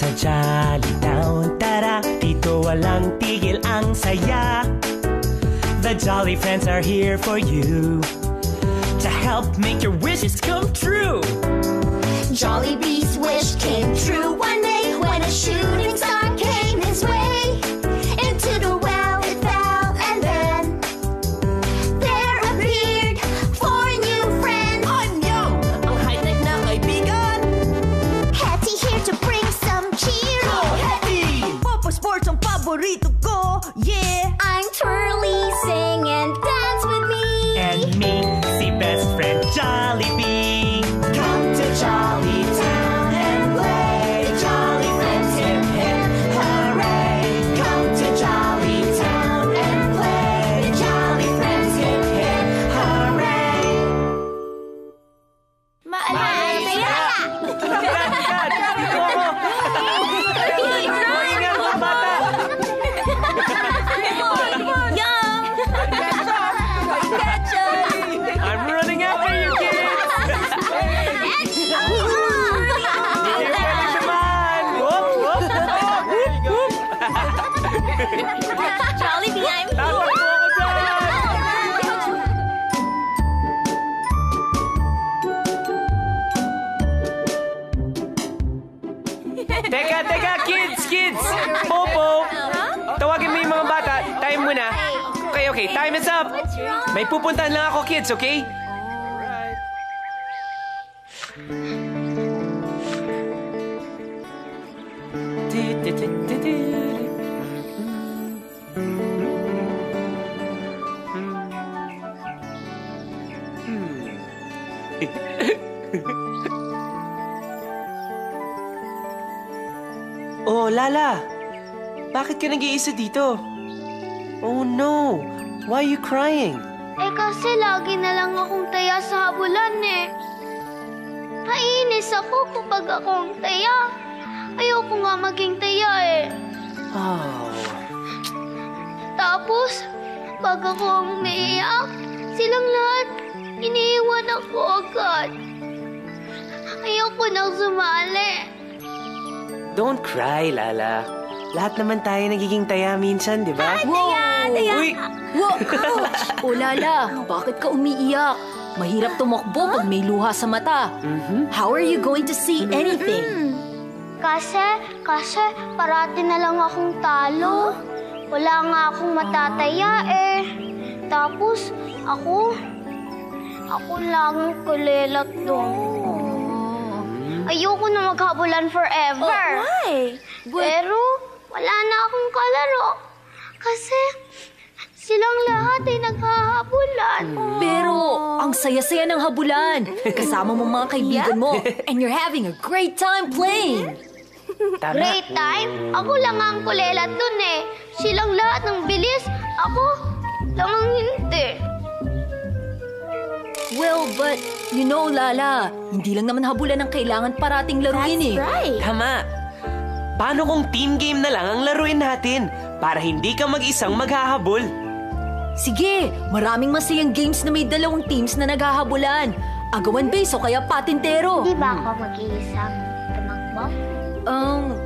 sa Jolly Town. Tara, dito walang tigil ang saya. The Jolly Friends are here for you to help make your wishes come true. Jollibee's wish came true one day when a shooting star came his way. Into the well it fell, and then there appeared four new friends. Anyo! Ang high-tech na kaibigan! Hetty here to bring some cheer. Go, Hetty! Papa Sports ang paborito ko, yeah! I'm Twirly, sing and dance with me. And me, si best friend Jollibee. Come to Jolly Town and play. Jolly friends, hip hip hooray. Come to Jolly Town and play. Jolly friends, hip hip hooray. Maalala! Ingat mga bata! I'm running after you, kids! Hindi ka na naman! Whoop, whoop, whoop, whoop! Jollibee, I'm Tama po ako dyan! Teka, kids! Popo! Tawagin mo yung mga bata. Time muna. Okay, time is up! May pupuntahan lang ako, kids, okay? Oh, Lala! Bakit ka nag-iisa dito? Oh no! Why are you crying? kasi lagi na lang akong taya sa habulan eh. Naiinis ako kapag akong taya. Ayoko nga maging taya eh. Oh. Tapos, pag ako umiiyak, silang lahat iniiwan ako agad. Ayoko nang sumali. Don't cry, Lala. Lahat naman tayo nagiging taya minsan, di ba? Taya! Uy! Wow! Ouch! O Lala, bakit ka umiiyak? Mahirap tumakbo pag may luha sa mata. How are you going to see anything? Kasi parati na lang akong talo. Wala nga akong matataya eh. Tapos, ako lang ang kulelat doon. Ayoko na maghabulan forever. Why? Pero, wala na akong kalaro. Kasi, silang lahat ay naghahabulan. Pero, ang saya-saya ng habulan. Kasama mo mga kaibigan mo. And you're having a great time playing. Tama. Great time? Ako lang ang kulelat dun eh. Silang lahat ng bilis. Ako lang ang hindi. Well, but, you know, Lala, hindi lang naman habulan ang kailangan parating laruin eh. Right. Tama. Paano kung team game na lang ang laruin natin para hindi ka mag-isang maghahabol? Sige, maraming masayang games na may dalawang teams na naghahabulan. Agawan base o kaya patintero. Di ba ako mag-iisang tumakbo?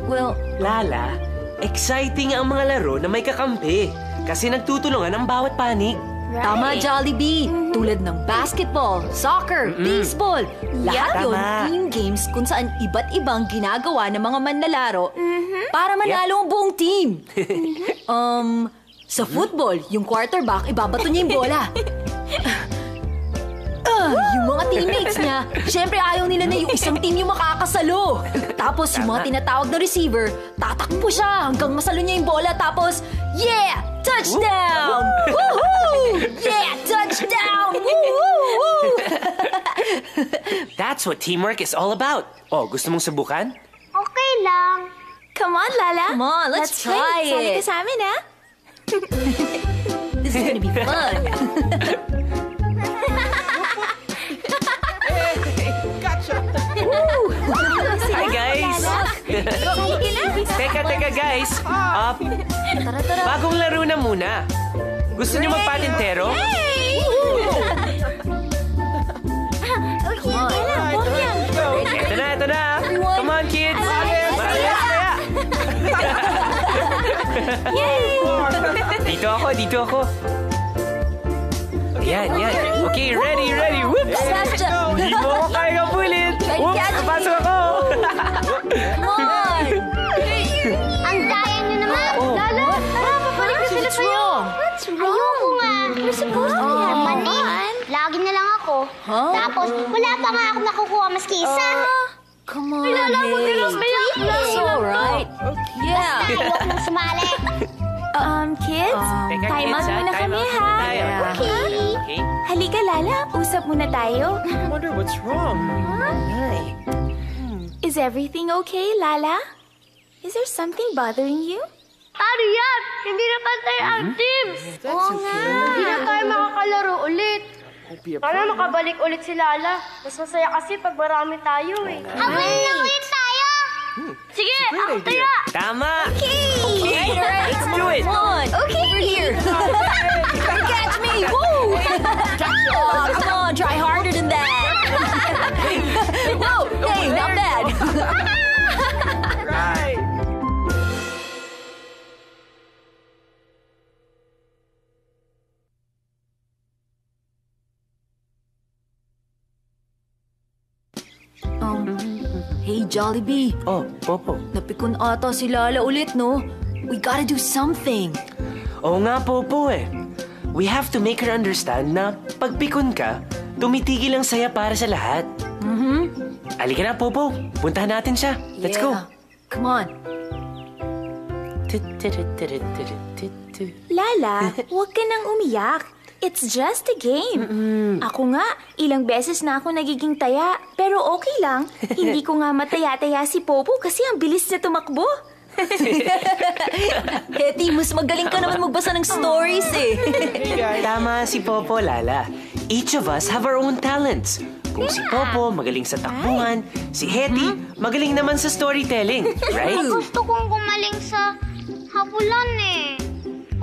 Well, Lala, exciting ang mga laro na may kakampi kasi nagtutulungan ang bawat panig. tama Jollibee. Tulad ng basketball, soccer, baseball. Lahat yun, Tama. team games kung saan iba't ibang ginagawa ng mga manlalaro para manalo ang buong team. Sa football, yung quarterback, ibabato niya yung bola. Yung mga teammates niya, syempre ayaw nila na yung isang team yung makakasalo. Tapos yung mga tinatawag na receiver, tatakbo siya hanggang masalo niya yung bola. Tapos, yeah! Touchdown! Woohoo! Yeah! Touchdown! Woohoo! That's what teamwork is all about. Oh, gusto mong subukan? Okay lang. Come on, Lala. Come on, let's try Sali ka it. sa amin, ha? This is gonna be fun. Hi, guys! Teka, guys. Bagong laro na muna. Gusto niyo magpatintero? Ito na. Come on, kids. Malayas, kaya. Dito ako. Yan. Okay, ready. Whoops! Hindi mo ako kaya kapulit. Whoops! Napasok ako. Come on! Ang daya nyo naman. Lala, papalik na sila sa'yo. What's wrong? Ayoko nga. We're supposed to have money. Lagi na lang ako. Tapos, wala pa nga ako nakukuha maski isa. Come on, Lala, huwag ka lang umiyak. It's alright. Yeah. Ayoko nang sumali. Kids, Teka, time kids, out muna time kami, out ha? muna tayo. Okay. Halika, Lala. Usap muna tayo. I wonder what's wrong. Is everything okay, Lala? Is there something bothering you? Ano yan? Hindi na pantay ang teams. Oo nga. Hindi na tayo makakalaro ulit. Sana makabalik ulit si Lala. Mas masaya kasi pag marami tayo eh. Habulin na ulit tayo! Sige, ako tayo! Tama! Okay, Let's do it! Come on. Okay. Over here. Catch me. Woo! Oh, come on. Try harder than that. Whoa. Hey, not bad. Right! Hey, Jollibee. Oh, Popo. Napikon ata si Lala ulit, no? We gotta do something. Oo nga, Popo eh. We have to make her understand na pag pikon ka, tumitigil ang saya para sa lahat. Halika na, Popo. Puntahan natin siya. Let's go. Yeah. Come on. Lala, huwag ka nang umiyak. It's just a game. Ako nga, ilang beses na ako nagiging taya. Pero okay lang. Hindi ko nga mataya-taya si Popo kasi ang bilis niya tumakbo. Hetty, mas magaling ka naman magbasa ng stories eh. Tama si Popo, Lala. Each of us have our own talents. Kung si Popo magaling sa takbuhan, si Hetty magaling naman sa storytelling, right? Gusto kong gumaling sa habulan eh.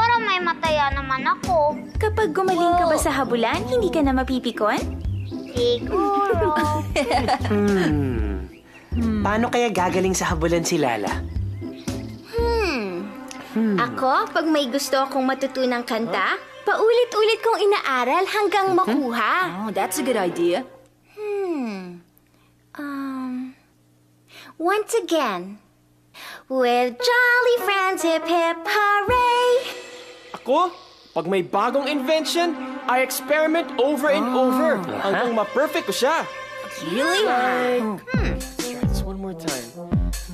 Para may mataya naman ako. Kapag gumaling ka ba sa habulan, hindi ka na mapipikon? Siguro. Paano kaya gagaling sa habulan si Lala? Ako, pag may gusto akong matutunang kanta, paulit-ulit kong inaaral hanggang makuha. Oh, that's a good idea. Once again, with jolly friends, hip hip hooray! Ako, pag may bagong invention, I experiment over and over hanggang ma-perfect ko siya. Really? Let's try this one more time.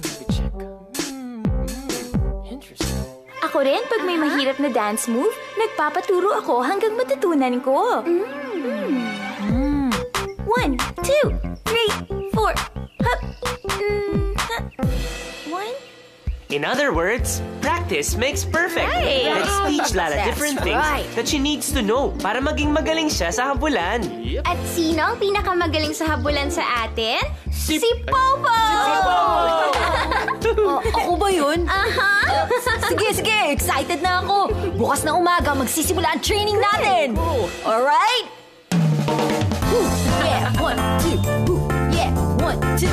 Let me check. Interesting. Ako rin, pag may mahirap na dance move, nagpapaturo ako hanggang matutunan ko. 1, 2, 3, 4. Hup. Hup. 1. In other words, practice makes perfect. Right. Let's teach Lala different things that she needs to know para maging magaling siya sa habulan. At sino ang pinakamagaling sa habulan sa atin? Si Popo! Ako ba yun? Sige. Excited na ako. Bukas na umaga, magsisimula ang training natin. Alright? Woo, yeah, 1, 2. Woo, yeah, 1, 2.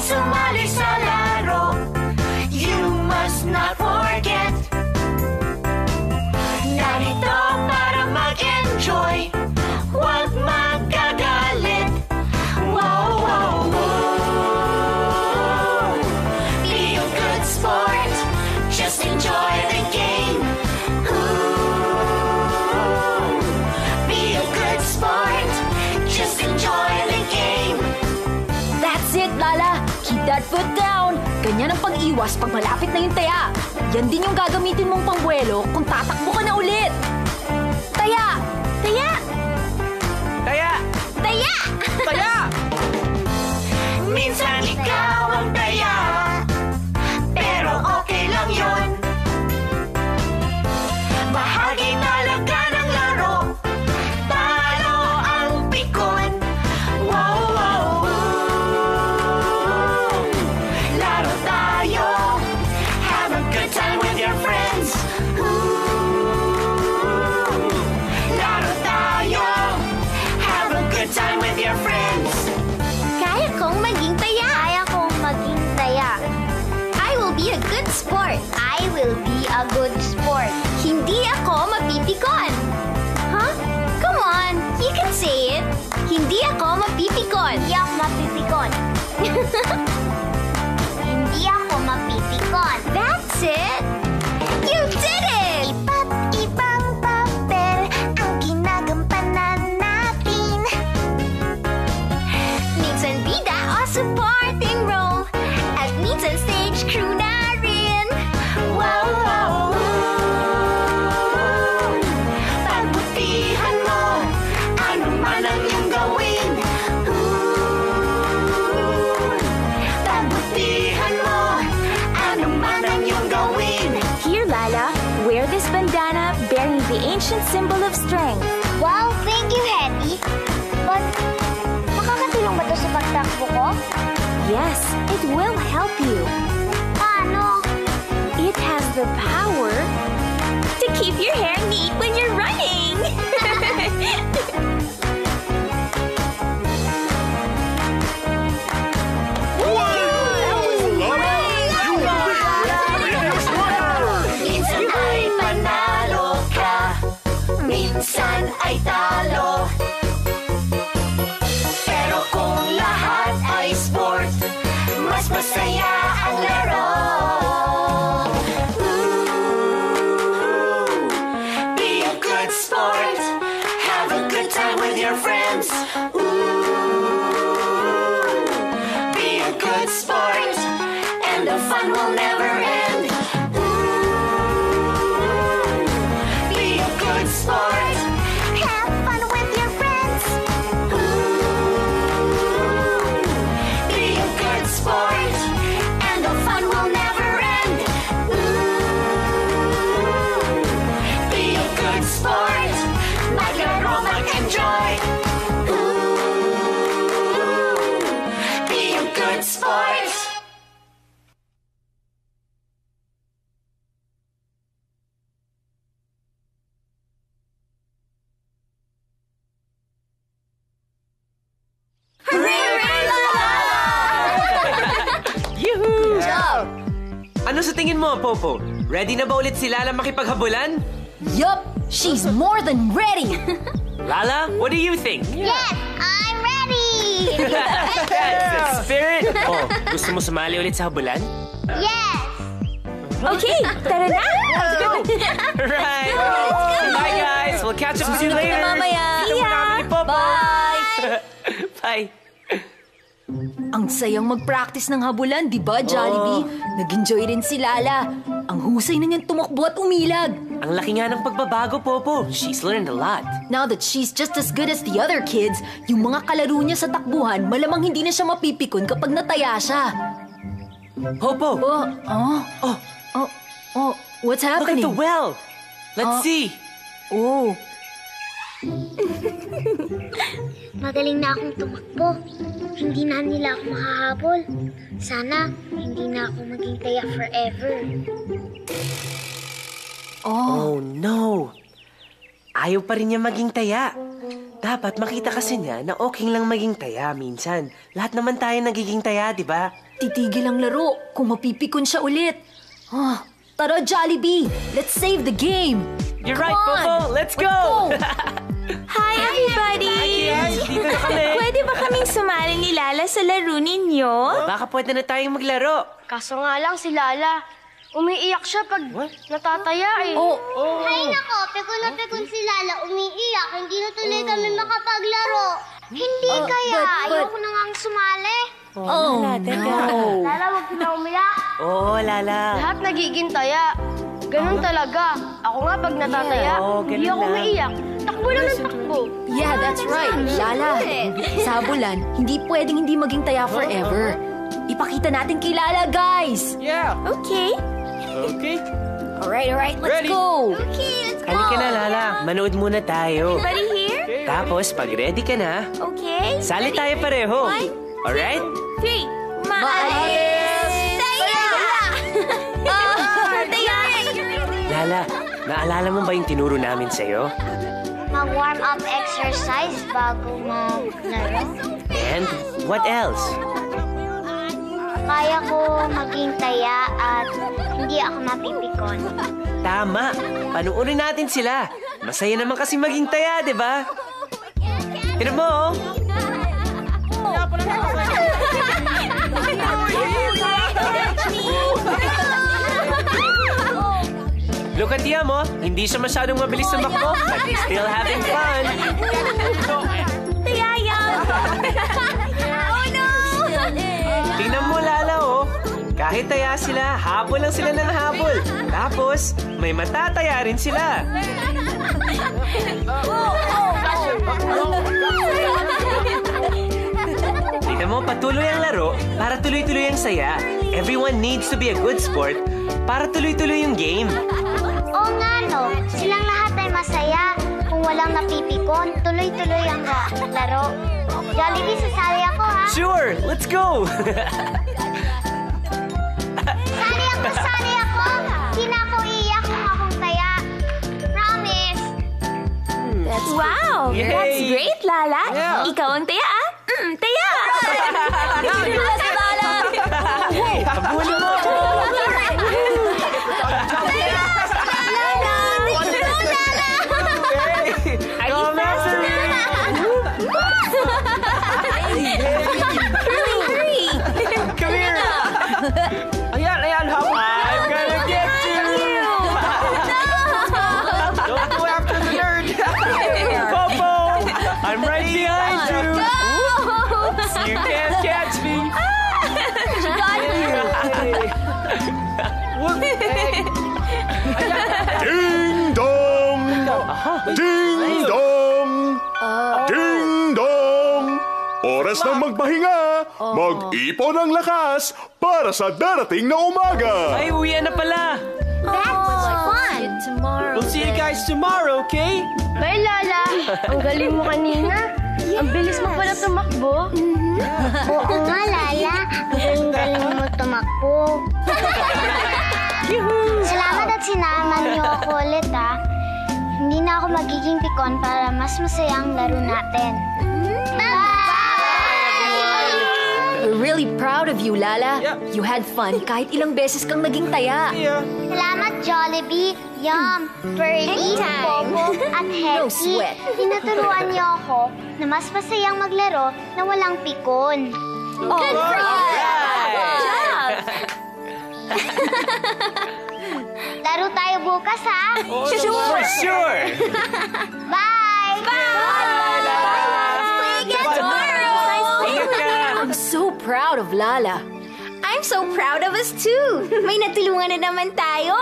Sumali sa laro, you must not forget. Narito para mag-enjoy, huwag magagalit. Wow, wow, wow. Be a good sport, just enjoy the game. Ooh. Be a good sport, just enjoy the game. That's it, Lala. Keep that foot down. Ganyan ang pag-iwas pag malapit na yung taya. Yan din yung gagamitin mong pangbuelo kung tatakbo ka na ulit. Taya! Taya! Taya! Taya! Taya! Minsan ikaw ang taya, pero okay lang yun. Bahagi talaga ng laro, talo ang pikon. Wow, wow, wow. Laro tayo, have a good time with your friends. Ooh. Hindi ako mapipikon. That's it! You did it! Iba't ibang papel ang ginagampanan natin. Minsan bida o supporting role at minsan stage crew na rin. Wow, wow, pagbutihan mo, ano man ang iyong gawin. Pagbutihan mo, ano man ang iyong gawin. Here, Lala, wear this bandana bearing the ancient symbol of strength. Wow, thank you, Hetty. But, makakatulong ba ito sa pagtakbo ko? Yes, it will help you. Paano? It has the power to keep your hair neat when you're running. Minsan ay panalo ka, minsan ay talo. Pero kung lahat ay sport, mas masaya ang laro. Be a good sport, have a good time with your friends. Be a good sport, and the fun will never end. Be a good sport, have fun with your friends. Be a good sport, and the fun will never end. Be a good sport, maglaro, mag-enjoy. Be a good sport. Yoo-hoo! Ano sa tingin mo, Popo? Ready na ba ulit si Lala makipaghabulan? Yup, she's more than ready. Lala, what do you think? Yes, I'm ready! That's the spirit! Oh, gusto mo sumali ulit sa habulan? Yes! Okay, tara na. Right! Bye, guys! We'll catch up with you later! Mamaya. See ya! Bye! Bye! Ang sayang mag-practice ng habulan, di ba, Jollibee? Nag-enjoy rin si Lala. Ang husay na niyang tumakbo at umilag. Ang laki nga ng pagbabago, Popo. She's learned a lot. Now that she's just as good as the other kids, yung mga kalaro niya sa takbuhan, malamang hindi na siya mapipikon kapag nataya siya. Popo! What's Look at happening? the well! Let's see! Oh, Magaling na akong tumakbo. Hindi na nila ako makahabol. Sana, hindi na ako maging taya forever. Oh no! Ayaw pa rin niya maging taya. Dapat makita kasi niya na okay lang maging taya minsan. Lahat naman tayo nagiging taya, di ba? titigil ang laro kung mapipikon siya ulit. Tara, Jollibee! Let's save the game! You're Come right, on! Popo! Let's go! Hi, everybody! Hi, kids! Dito na kami! Pwede ba kaming sumali ni Lala sa laro ninyo? Baka pwede na tayong maglaro. Kaso nga lang si Lala, umiiyak siya pag natataya eh. Ay nako, pikon na pikon si Lala, umiiyak. Hindi na tuloy kami makapaglaro. Hindi kaya, ayoko na nga sumali. Lala, huwag ka na umiyak. Oo, Lala. Lahat nagiging taya. Ganun talaga. Ako nga pag natataya, hindi ako umiiyak. Takbo lang ng takbo. Yeah, that's right. Lala, sa bulan, hindi pwedeng hindi maging taya forever. Ipakita natin kay Lala, guys! Yeah. Okay. Okay. Alright, let's Ready. go! Okay, let's go. Halika na, Lala. Manood muna tayo. Everybody here? Tapos, pag ready ka na, Okay. sali tayo pareho. 1, Alright? 3. Maalis! Taya! Taya! Lala, naalala mo ba yung tinuro namin sa'yo? Mag-warm up exercise bago maglaro. And what else? Kaya ko maging taya at hindi ako mapipikon. Tama. Panuorin natin sila. Masaya naman kasi maging taya, di ba? Tignan mo, oh. Look at Yam, oh. Hindi siya masyadong mabilis sa makbo, but he's still having fun. Taya, Yam! Oh, no! Tingnan mo, Lala, oh. Kahit taya sila, habol lang sila ng habol. Tapos, may matataya rin sila. Tingnan mo, patuloy ang laro para tuloy-tuloy ang saya. Everyone needs to be a good sport para tuloy-tuloy yung game. Oo nga, no. Silang lahat ay masaya. Kung walang napipikon, tuloy-tuloy ang laro. Jollibee, sasali ako, ha? Sure, let's go! Sali ako! Di na ako iiyak kung akong taya. Promise! Wow! Yay! That's great, Lala. Yeah. Ikaw ang taya, ah? Taya! Habulin mo! Come after me! Hurry! Come here! Ayan, hop. I'm gonna get you! Don't go after the nerd. Popo! I'm right behind you! You can't catch me! Ding dong! Ding dong! Ding dong! Oras na magpahinga! Mag-ipon ang lakas para sa darating na umaga! Ay, uwian na pala! That's fun! We'll see you guys tomorrow, okay? Bye, Lala. Ang galing mo kanina. Ang bilis mo pala tumakbo. Oo nga, Lala. Ang galing mo tumakbo. Salamat at sinama niyo ako ulit, ha. Hindi na ako magiging pikon para mas masaya ang laro natin. We're really proud of you, Lala. Yep. You had fun kahit ilang beses kang naging taya. Yeah. Salamat, Jollibee, Yum, Pearly, Popo, at No Hetty. sweat. Tinuturuan niyo ako na mas masayang maglaro na walang pikon. Good for you! Good job! Laro tayo bukas, ha? For sure! Bye! Ingat ka! I'm so proud of Lala. I'm so proud of us too. May natulungan na naman tayo.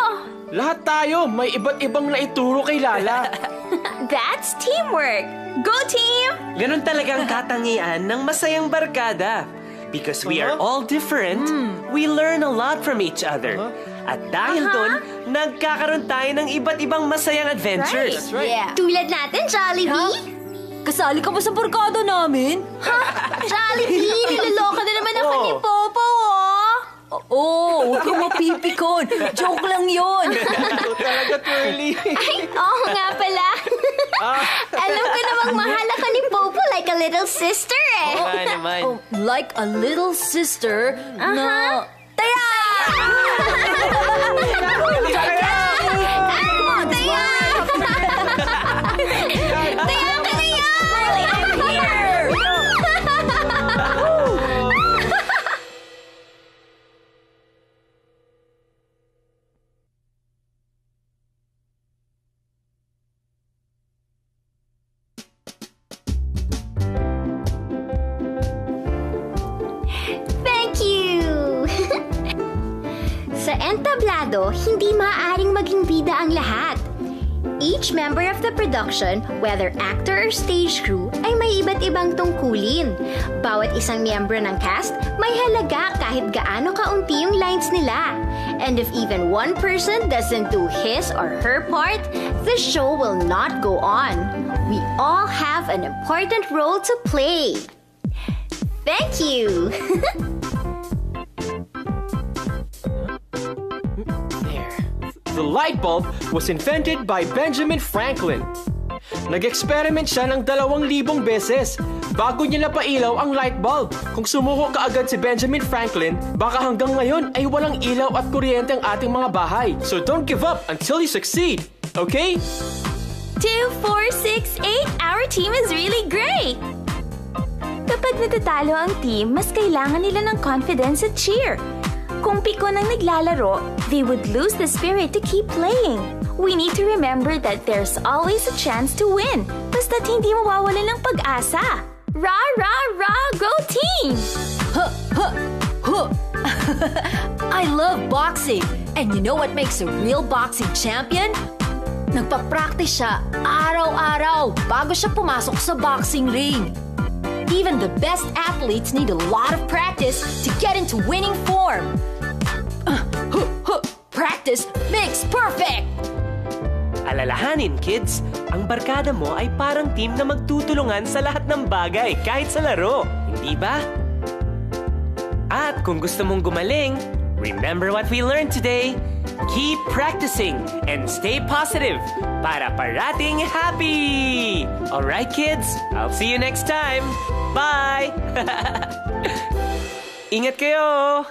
Lahat tayo, may iba't ibang naituro kay Lala. That's teamwork. Go team! Ganon talagang katangian ng masayang barkada. Because we are all different, we learn a lot from each other. At dahil doon, nagkakaroon tayo ng iba't ibang masayang adventures. Right. Yeah. Tulad natin, Jollibee. Kasali ka ba sa barkada namin? Jollibee, niloloka na naman ako ni Popo, oh. Oo, huwag kang mapipikon. Joke lang yun. Ito talaga, Twirly. Ay, oo nga pala. Alam ko namang mahal ako ni Popo like a little sister, eh. Oo nga naman. Oh, like a little sister na... Taya! Thank you! Sa entablado, hindi maaaring maging bida ang lahat. Each member of the production, whether actor or stage crew, ay may iba't ibang tungkulin. Bawat isang miyembro ng cast may halaga kahit gaano kaunti yung lines nila. And if even one person doesn't do his or her part, the show will not go on. We all have an important role to play. Thank you! The light bulb was invented by Benjamin Franklin. Nag-experiment siya ng 2,000 beses bago niya napailaw ang light bulb. Kung sumuko kaagad si Benjamin Franklin, baka hanggang ngayon ay walang ilaw at kuryente ang ating mga bahay. So don't give up until you succeed, okay? 2, 4, 6, 8. Our team is really great! Kapag natatalo ang team, mas kailangan nila ng confidence at cheer. Kung pikon ang naglalaro, they would lose the spirit to keep playing. We need to remember that there's always a chance to win. Basta't hindi mawawalan ng pag-asa. Rah, rah, rah, go team! Huh, huh, huh. I love boxing. And you know what makes a real boxing champion? Nagpa-practice siya araw-araw bago siya pumasok sa boxing ring. Even the best athletes need a lot of practice to get into winning form. Practice makes perfect! Alalahanin, kids, ang barkada mo ay parang team na magtutulungan sa lahat ng bagay kahit sa laro. Hindi ba? At kung gusto mong gumaling, remember what we learned today. Keep practicing and stay positive para parating happy! Alright, kids, I'll see you next time. Bye! Ingat kayo!